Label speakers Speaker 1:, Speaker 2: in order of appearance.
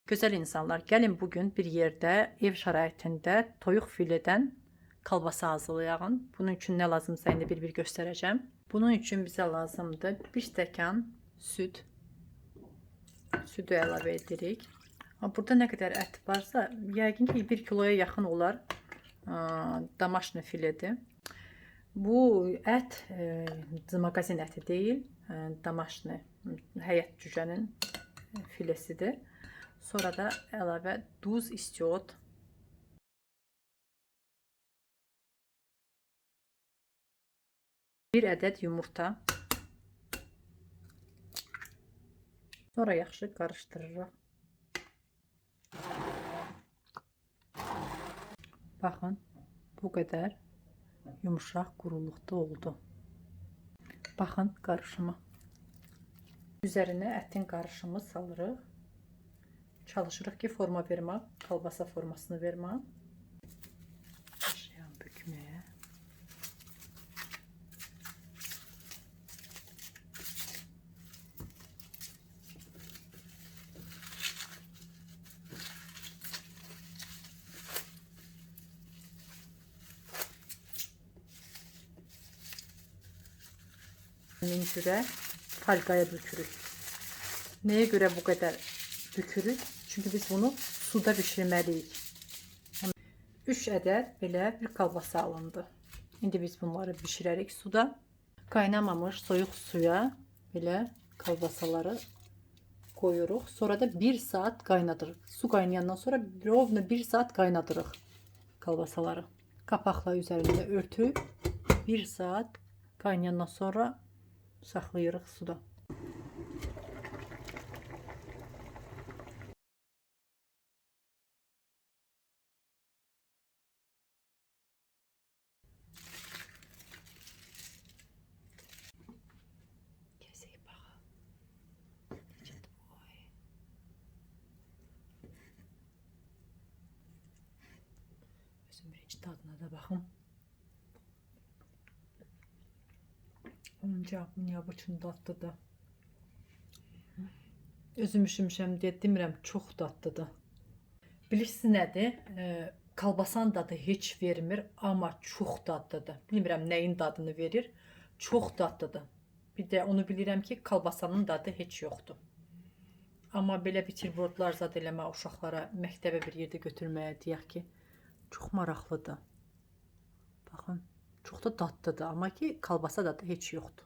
Speaker 1: Güzel insanlar, gəlin bugün bir yerdə ev şəraitində toyuq filedən kalbasa hazırlayalım. Bunun üçün nə lazımsa indi bir göstərəcəm. Bunun üçün bizə lazımdır 1 stəkan süd. Südü əlavə edirik. Burada nə qədər ət varsa, yəqin ki 1 kiloya yaxın olar. Damaşni filedir. Bu ət mağazin əti deyil, damaşni həyət cücənin filesidir. Sonra da əlavə duz istiot. Bir ədəd yumurta. Sonra yaxşı qarışdırırıq. Baxın, bu qədər yumuşaq quruluqda oldu. Baxın qarışımı. Üzərinə ətin qarışımı salırıq. Çalışırıq ki forma vermək, kalbasa formasını vermək. Başlayalım bükməyə. Görə falqaya bükürük. Nəyə görə bu qədər bükürük? Çünki biz bunu suda bişirməliyik. 3 ədəd belə bir kalbasa alındı. İndi biz bunları bişirərik suda. Qaynamamış soyuq suya belə kalbasaları koyuruq. Sonra da 1 saat qaynadırıq. Su qaynayandan sonra rovno 1 saat qaynadırıq kalbasaları. Kapaqla üzərində örtüb 1 saat qaynayandan sonra saxlayırıq suda. Birinci tadına da baxın. Ancaq ya bu üçün dadlıdır. Özüm üşümüşəm deyə demirəm, çox dadlıdır. Bilirsiniz nədir? Kalbasan dadı heç vermir, amma çox dadlıdır. Bilmirəm nəyin dadını verir. Çox dadlıdır. Bir də onu bilirəm ki, kalbasanın dadı heç yoxdur. Amma belə buterbrotlar zad eləmə uşaqlara məktəbə bir yerdə götürməyə deyək ki, çox maraqlıdır. Baxın, çox da dadlıdır, amma ki kalbasa dadı heç yoxdur.